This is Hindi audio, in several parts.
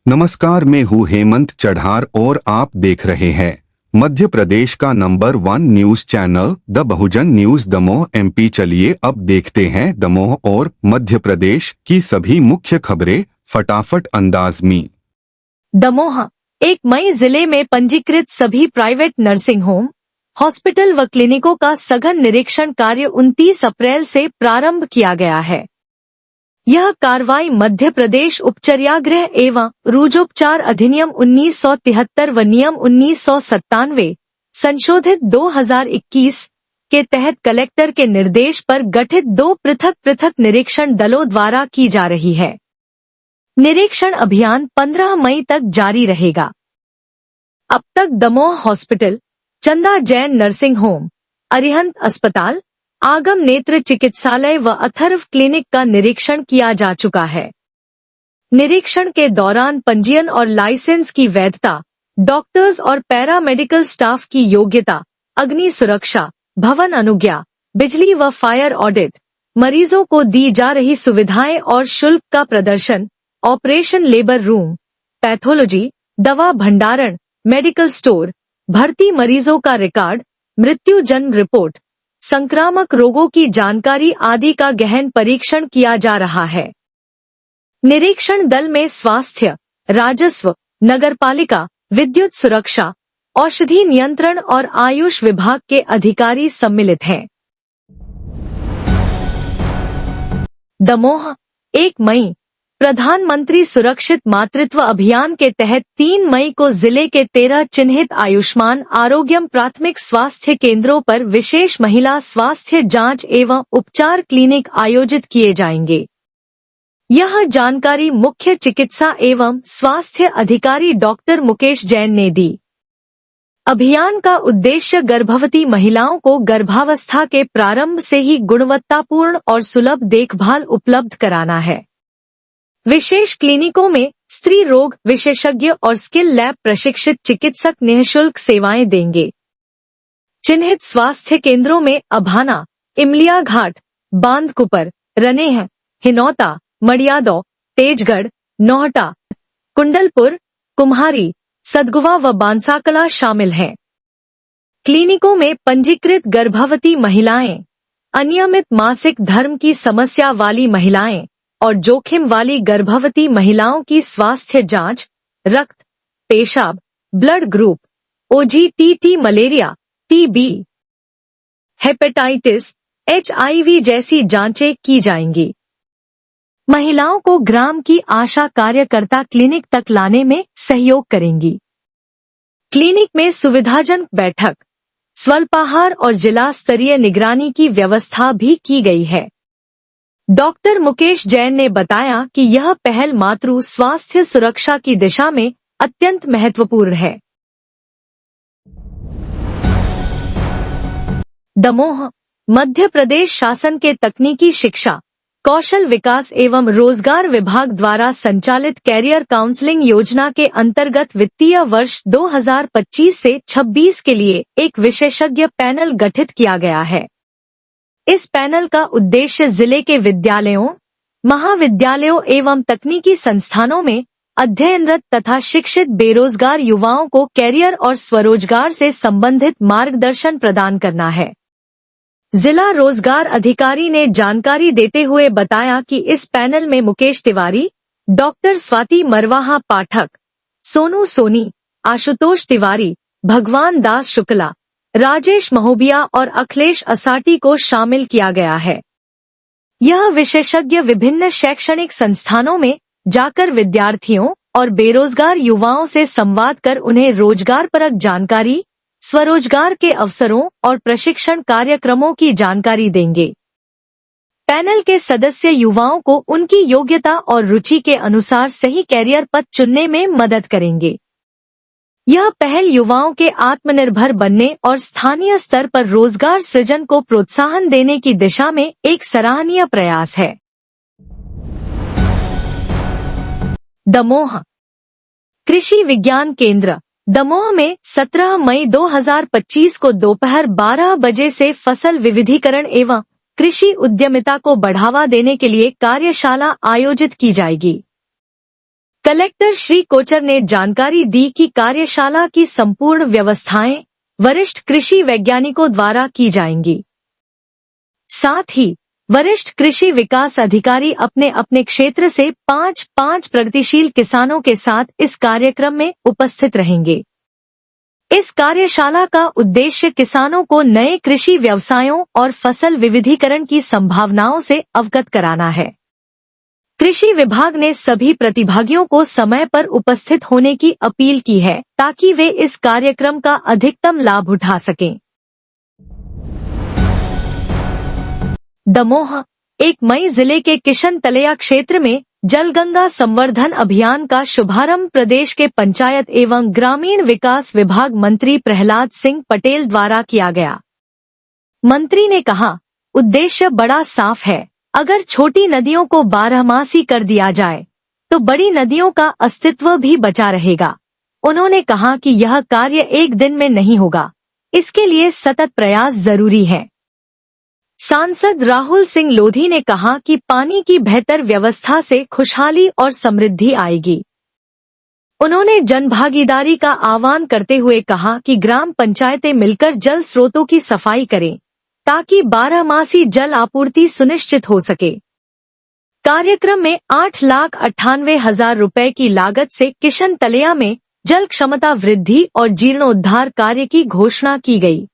नमस्कार, मैं हूँ हेमंत चढ़ार और आप देख रहे हैं मध्य प्रदेश का number 1 news channel the Bahujan news Damoh MP. चलिए अब देखते हैं दमोह और मध्य प्रदेश की सभी मुख्य खबरें फटाफट अंदाज में। दमोह 1 मई जिले में पंजीकृत सभी प्राइवेट नर्सिंग होम, हॉस्पिटल व क्लिनिकों का सघन निरीक्षण कार्य 29 अप्रैल से प्रारंभ किया गया है। यह कार्रवाई मध्य प्रदेश उपचर्यागृह एवं रूजोपचार अधिनियम 1973 व नियम 1997 संशोधित 2021 के तहत कलेक्टर के निर्देश पर गठित 2 पृथक पृथक निरीक्षण दलों द्वारा की जा रही है। निरीक्षण अभियान 15 मई तक जारी रहेगा। अब तक दमोह हॉस्पिटल, चंदा जैन नर्सिंग होम, अरिहंत अस्पताल, आगम नेत्र चिकित्सालय व अथर्व क्लिनिक का निरीक्षण किया जा चुका है। निरीक्षण के दौरान पंजीयन और लाइसेंस की वैधता, डॉक्टर्स और पैरामेडिकल स्टाफ की योग्यता, अग्नि सुरक्षा, भवन अनुज्ञा, बिजली व फायर ऑडिट, मरीजों को दी जा रही सुविधाएं और शुल्क का प्रदर्शन, ऑपरेशन लेबर रूम, पैथोलॉजी, दवा भंडारण, मेडिकल स्टोर, भर्ती मरीजों का रिकॉर्ड, मृत्यु जन्म रिपोर्ट, संक्रामक रोगों की जानकारी आदि का गहन परीक्षण किया जा रहा है। निरीक्षण दल में स्वास्थ्य, राजस्व, नगरपालिका, विद्युत सुरक्षा, औषधि नियंत्रण और आयुष विभाग के अधिकारी सम्मिलित हैं। दमोह 1 मई प्रधानमंत्री सुरक्षित मातृत्व अभियान के तहत 3 मई को जिले के 13 चिन्हित आयुष्मान आरोग्यम प्राथमिक स्वास्थ्य केंद्रों पर विशेष महिला स्वास्थ्य जांच एवं उपचार क्लिनिक आयोजित किए जाएंगे। यह जानकारी मुख्य चिकित्सा एवं स्वास्थ्य अधिकारी डॉक्टर मुकेश जैन ने दी। अभियान का उद्देश्य गर्भवती महिलाओं को गर्भावस्था के प्रारंभ से ही गुणवत्तापूर्ण और सुलभ देखभाल उपलब्ध कराना है। विशेष क्लिनिकों में स्त्री रोग विशेषज्ञ और स्किल लैब प्रशिक्षित चिकित्सक निःशुल्क सेवाएं देंगे। चिन्हित स्वास्थ्य केंद्रों में अभाना, इमलिया घाट, बांधकुपर, रनेह, हिनौता, मड़ियादौ, तेजगढ़, नौहटा, कुंडलपुर, कुम्हारी, सदगुवा व बांसाकला शामिल हैं। क्लिनिकों में पंजीकृत गर्भवती महिलाएं, अनियमित मासिक धर्म की समस्या वाली महिलाएं और जोखिम वाली गर्भवती महिलाओं की स्वास्थ्य जांच, रक्त, पेशाब, blood group, ओजीटीटी, malaria, TB, hepatitis, HIV जैसी जांचें की जाएंगी। महिलाओं को ग्राम की आशा कार्यकर्ता क्लिनिक तक लाने में सहयोग करेंगी। क्लिनिक में सुविधाजनक बैठक, स्वल्पाहार और जिला स्तरीय निगरानी की व्यवस्था भी की गई है। डॉक्टर मुकेश जैन ने बताया कि यह पहल मातृ स्वास्थ्य सुरक्षा की दिशा में अत्यंत महत्वपूर्ण है। दमोह मध्य प्रदेश शासन के तकनीकी शिक्षा, कौशल विकास एवं रोजगार विभाग द्वारा संचालित कैरियर काउंसलिंग योजना के अंतर्गत वित्तीय वर्ष 2025 से 26 के लिए एक विशेषज्ञ पैनल गठित किया गया है। इस पैनल का उद्देश्य जिले के विद्यालयों, महाविद्यालयों एवं तकनीकी संस्थानों में अध्ययनरत तथा शिक्षित बेरोजगार युवाओं को कैरियर और स्वरोजगार से संबंधित मार्गदर्शन प्रदान करना है। जिला रोजगार अधिकारी ने जानकारी देते हुए बताया कि इस पैनल में मुकेश तिवारी, डॉक्टर स्वाति मरवाहा पाठक, सोनू सोनी, आशुतोष तिवारी, भगवान दास शुक्ला, राजेश महोबिया और अखिलेश असाटी को शामिल किया गया है। यह विशेषज्ञ विभिन्न शैक्षणिक संस्थानों में जाकर विद्यार्थियों और बेरोजगार युवाओं से संवाद कर उन्हें रोजगारपरक जानकारी, स्वरोजगार के अवसरों और प्रशिक्षण कार्यक्रमों की जानकारी देंगे। पैनल के सदस्य युवाओं को उनकी योग्यता और रुचि के अनुसार सही कैरियर पथ चुनने में मदद करेंगे। यह पहल युवाओं के आत्मनिर्भर बनने और स्थानीय स्तर पर रोजगार सृजन को प्रोत्साहन देने की दिशा में एक सराहनीय प्रयास है। दमोह कृषि विज्ञान केंद्र दमोह में 17 मई 2025 को दोपहर 12 बजे से फसल विविधीकरण एवं कृषि उद्यमिता को बढ़ावा देने के लिए कार्यशाला आयोजित की जाएगी। कलेक्टर श्री कोचर ने जानकारी दी कि कार्यशाला की संपूर्ण व्यवस्थाएं वरिष्ठ कृषि वैज्ञानिकों द्वारा की जाएंगी। साथ ही वरिष्ठ कृषि विकास अधिकारी अपने अपने क्षेत्र से 5 प्रगतिशील किसानों के साथ इस कार्यक्रम में उपस्थित रहेंगे। इस कार्यशाला का उद्देश्य किसानों को नए कृषि व्यवसायों और फसल विविधीकरण की संभावनाओं से अवगत कराना है। कृषि विभाग ने सभी प्रतिभागियों को समय पर उपस्थित होने की अपील की है ताकि वे इस कार्यक्रम का अधिकतम लाभ उठा सकें। दमोह 1 मई जिले के किशन तलैया क्षेत्र में जलगंगा संवर्धन अभियान का शुभारंभ प्रदेश के पंचायत एवं ग्रामीण विकास विभाग मंत्री प्रहलाद सिंह पटेल द्वारा किया गया। मंत्री ने कहा, उद्देश्य बड़ा साफ है। अगर छोटी नदियों को बारहमासी कर दिया जाए तो बड़ी नदियों का अस्तित्व भी बचा रहेगा। उन्होंने कहा कि यह कार्य एक दिन में नहीं होगा, इसके लिए सतत प्रयास जरूरी है। सांसद राहुल सिंह लोधी ने कहा कि पानी की बेहतर व्यवस्था से खुशहाली और समृद्धि आएगी। उन्होंने जनभागीदारी का आह्वान करते हुए कहा कि ग्राम पंचायतें मिलकर जल स्रोतों की सफाई करें ताकि बारहमासी जल आपूर्ति सुनिश्चित हो सके। कार्यक्रम में 8,98,000 रुपए की लागत से किशन तलैया में जल क्षमता वृद्धि और जीर्णोद्धार कार्य की घोषणा की गई।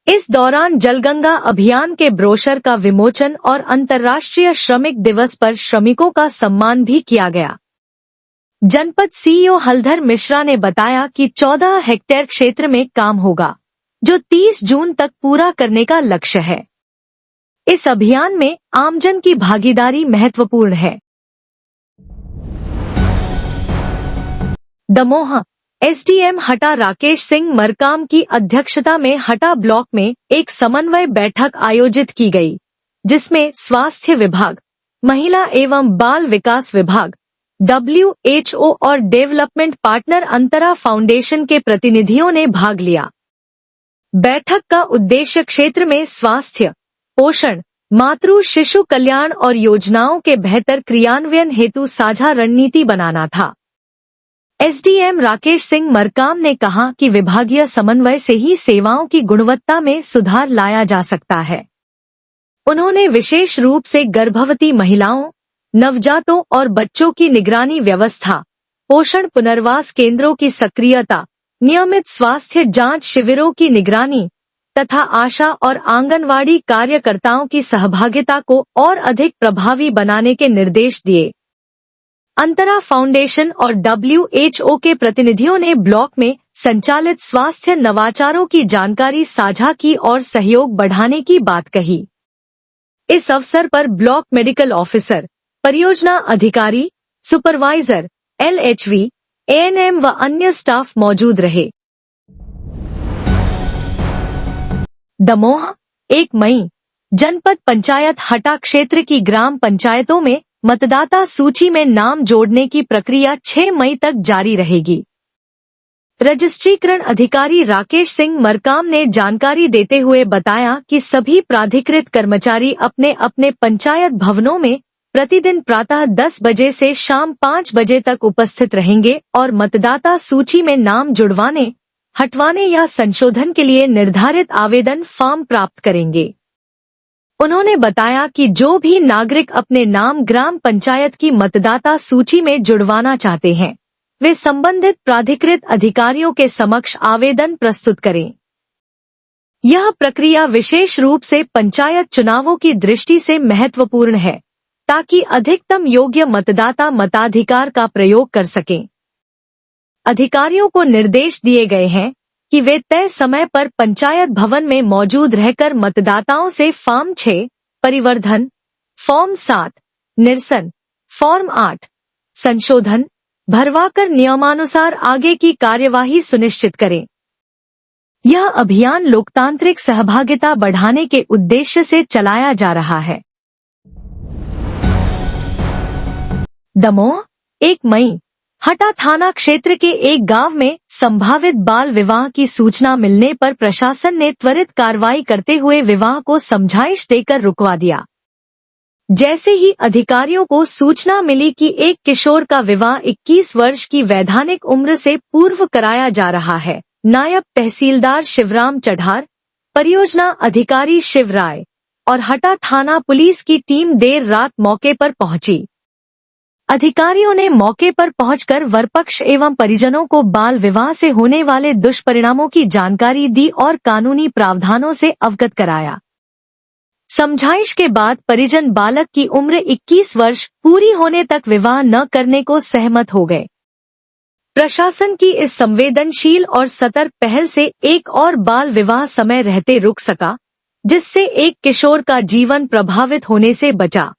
इस दौरान जलगंगा अभियान के ब्रोशर का विमोचन और अंतर्राष्ट्रीय श्रमिक दिवस पर श्रमिकों का सम्मान भी किया गया। जनपद सीईओ हलधर मिश्रा ने बताया कि 14 हेक्टेयर क्षेत्र में काम होगा, जो 30 जून तक पूरा करने का लक्ष्य है। इस अभियान में आमजन की भागीदारी महत्वपूर्ण है। दमोह एसडीएम हटा राकेश सिंह मरकाम की अध्यक्षता में हटा ब्लॉक में एक समन्वय बैठक आयोजित की गई, जिसमें स्वास्थ्य विभाग, महिला एवं बाल विकास विभाग, WHO और डेवलपमेंट पार्टनर अंतरा फाउंडेशन के प्रतिनिधियों ने भाग लिया। बैठक का उद्देश्य क्षेत्र में स्वास्थ्य, पोषण, मातृ शिशु कल्याण और योजनाओं के बेहतर क्रियान्वयन हेतु साझा रणनीति बनाना था। एसडीएम राकेश सिंह मरकाम ने कहा कि विभागीय समन्वय से ही सेवाओं की गुणवत्ता में सुधार लाया जा सकता है। उन्होंने विशेष रूप से गर्भवती महिलाओं, नवजातों और बच्चों की निगरानी व्यवस्था, पोषण पुनर्वास केंद्रों की सक्रियता, नियमित स्वास्थ्य जांच शिविरों की निगरानी तथा आशा और आंगनवाड़ी कार्यकर्ताओं की सहभागिता को और अधिक प्रभावी बनाने के निर्देश दिए। अंतरा फाउंडेशन और WHO के प्रतिनिधियों ने ब्लॉक में संचालित स्वास्थ्य नवाचारों की जानकारी साझा की और सहयोग बढ़ाने की बात कही। इस अवसर पर ब्लॉक मेडिकल ऑफिसर, परियोजना अधिकारी, सुपरवाइजर, LHV, ANM व अन्य स्टाफ मौजूद रहे। दमोह 1 मई जनपद पंचायत हटा क्षेत्र की ग्राम पंचायतों में मतदाता सूची में नाम जोड़ने की प्रक्रिया 6 मई तक जारी रहेगी। रजिस्ट्रीकरण अधिकारी राकेश सिंह मरकाम ने जानकारी देते हुए बताया कि सभी प्राधिकृत कर्मचारी अपने अपने पंचायत भवनों में प्रतिदिन प्रातः 10 बजे से शाम 5 बजे तक उपस्थित रहेंगे और मतदाता सूची में नाम जुड़वाने, हटवाने या संशोधन के लिए निर्धारित आवेदन फॉर्म प्राप्त करेंगे। उन्होंने बताया कि जो भी नागरिक अपने नाम ग्राम पंचायत की मतदाता सूची में जुड़वाना चाहते हैं, वे संबंधित प्राधिकृत अधिकारियों के समक्ष आवेदन प्रस्तुत करें। यह प्रक्रिया विशेष रूप से पंचायत चुनावों की दृष्टि से महत्वपूर्ण है, ताकि अधिकतम योग्य मतदाता मताधिकार का प्रयोग कर सकें। अधिकारियों को निर्देश दिए गए हैं कि वे तय समय पर पंचायत भवन में मौजूद रहकर मतदाताओं से फॉर्म 6 परिवर्धन, फॉर्म 7 निरसन, फॉर्म 8 संशोधन भरवाकर नियमानुसार आगे की कार्यवाही सुनिश्चित करें। यह अभियान लोकतांत्रिक सहभागिता बढ़ाने के उद्देश्य से चलाया जा रहा है। दमोह 1 मई हटा थाना क्षेत्र के एक गांव में संभावित बाल विवाह की सूचना मिलने पर प्रशासन ने त्वरित कार्रवाई करते हुए विवाह को समझाइश देकर रुकवा दिया। जैसे ही अधिकारियों को सूचना मिली कि एक किशोर का विवाह 21 वर्ष की वैधानिक उम्र से पूर्व कराया जा रहा है, नायब तहसीलदार शिवराम चढ़ार, परियोजना अधिकारी शिव राय और हटा थाना पुलिस की टीम देर रात मौके पर पहुंची। अधिकारियों ने मौके पर पहुंचकर वरपक्ष एवं परिजनों को बाल विवाह से होने वाले दुष्परिणामों की जानकारी दी और कानूनी प्रावधानों से अवगत कराया। समझाइश के बाद परिजन बालक की उम्र 21 वर्ष पूरी होने तक विवाह न करने को सहमत हो गए। प्रशासन की इस संवेदनशील और सतर्क पहल से एक और बाल विवाह समय रहते रुक सका, जिससे एक किशोर का जीवन प्रभावित होने से बचा।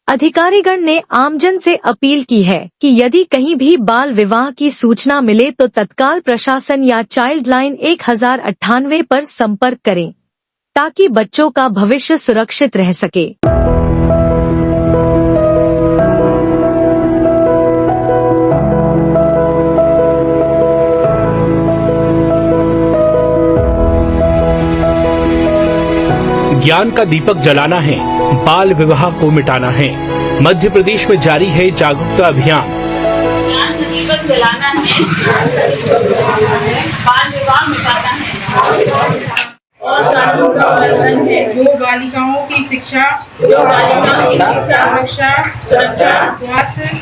अधिकारीगण ने आमजन से अपील की है कि यदि कहीं भी बाल विवाह की सूचना मिले तो तत्काल प्रशासन या चाइल्ड लाइन 1098 पर संपर्क करें, ताकि बच्चों का भविष्य सुरक्षित रह सके। ज्ञान का दीपक जलाना है, बाल विवाह को मिटाना है। मध्य प्रदेश में जारी है जागरूकता अभियान। ज्ञान का दीपक जलाना है, बाल विवाह मिटाना है और कानून का उल्लंघन है। जो बालिकाओं की शिक्षा, सुरक्षा,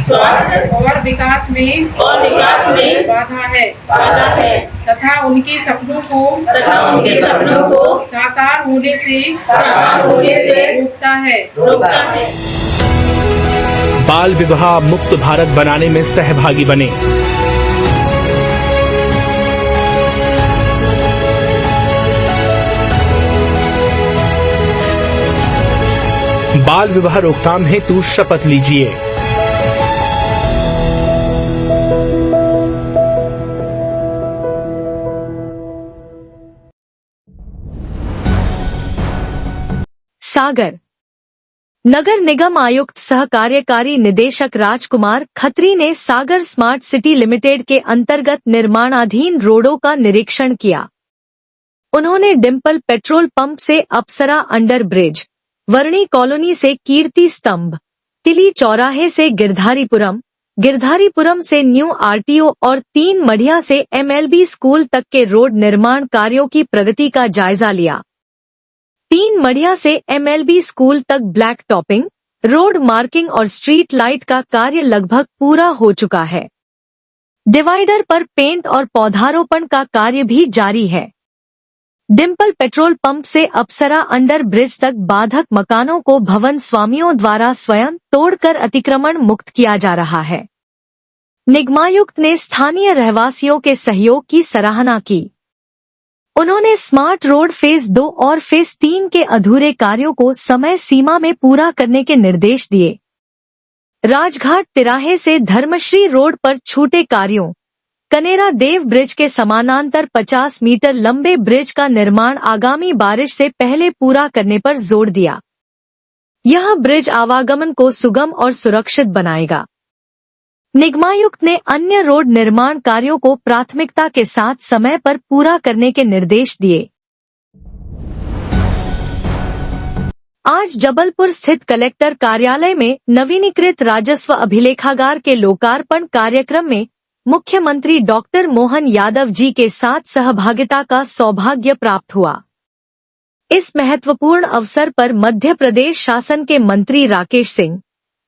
स्वास्थ्य और विकास में बाधा है तथा उनके सपनों को साकार होने से रोकता है। बाल विवाह मुक्त भारत बनाने में सहभागी बने। बाल विवाह रोकथाम हेतु शपथ लीजिए। सागर नगर निगम आयुक्त सह कार्यकारी निदेशक राजकुमार खत्री ने सागर स्मार्ट सिटी लिमिटेड के अंतर्गत निर्माणाधीन रोडों का निरीक्षण किया। उन्होंने डिम्पल पेट्रोल पंप से अप्सरा अंडर ब्रिज, वर्णी कॉलोनी से कीर्ति स्तंभ, तिली चौराहे से गिरधारीपुरम से न्यू आरटीओ और 3 मढ़िया से MLB स्कूल तक के रोड निर्माण कार्यों की प्रगति का जायजा लिया। 3 मढ़िया से MLB स्कूल तक ब्लैक टॉपिंग, रोड मार्किंग और स्ट्रीट लाइट का कार्य लगभग पूरा हो चुका है। डिवाइडर पर पेंट और पौधारोपण का कार्य भी जारी है। डिम्पल पेट्रोल पंप से अप्सरा अंडर ब्रिज तक बाधक मकानों को भवन स्वामियों द्वारा स्वयं तोड़कर अतिक्रमण मुक्त किया जा रहा है। निगमायुक्त ने स्थानीय रहवासियों के सहयोग की सराहना की। उन्होंने स्मार्ट रोड फेज 2 और फेज 3 के अधूरे कार्यों को समय सीमा में पूरा करने के निर्देश दिए। राजघाट तिराहे से धर्मश्री रोड पर छूटे कार्यों, कनेरा देव ब्रिज के समानांतर 50 मीटर लंबे ब्रिज का निर्माण आगामी बारिश से पहले पूरा करने पर जोर दिया। यह ब्रिज आवागमन को सुगम और सुरक्षित बनाएगा। निगमायुक्त ने अन्य रोड निर्माण कार्यों को प्राथमिकता के साथ समय पर पूरा करने के निर्देश दिए। आज जबलपुर स्थित कलेक्टर कार्यालय में नवीनीकृत राजस्व अभिलेखागार के लोकार्पण कार्यक्रम में मुख्यमंत्री डॉक्टर मोहन यादव जी के साथ सहभागिता का सौभाग्य प्राप्त हुआ। इस महत्वपूर्ण अवसर पर मध्य प्रदेश शासन के मंत्री राकेश सिंह,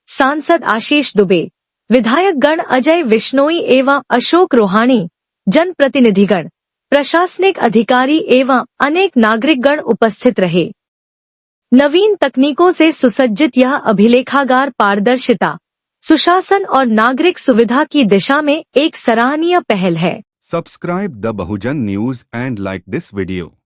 सांसद आशीष दुबे, विधायकगण अजय विश्नोई एवं अशोक रोहाणी, जनप्रतिनिधिगण, प्रशासनिक अधिकारी एवं अनेक नागरिकगण उपस्थित रहे। नवीन तकनीकों से सुसज्जित यह अभिलेखागार पारदर्शिता, सुशासन और नागरिक सुविधा की दिशा में एक सराहनीय पहल है। Subscribe the Bahujan News and like this video.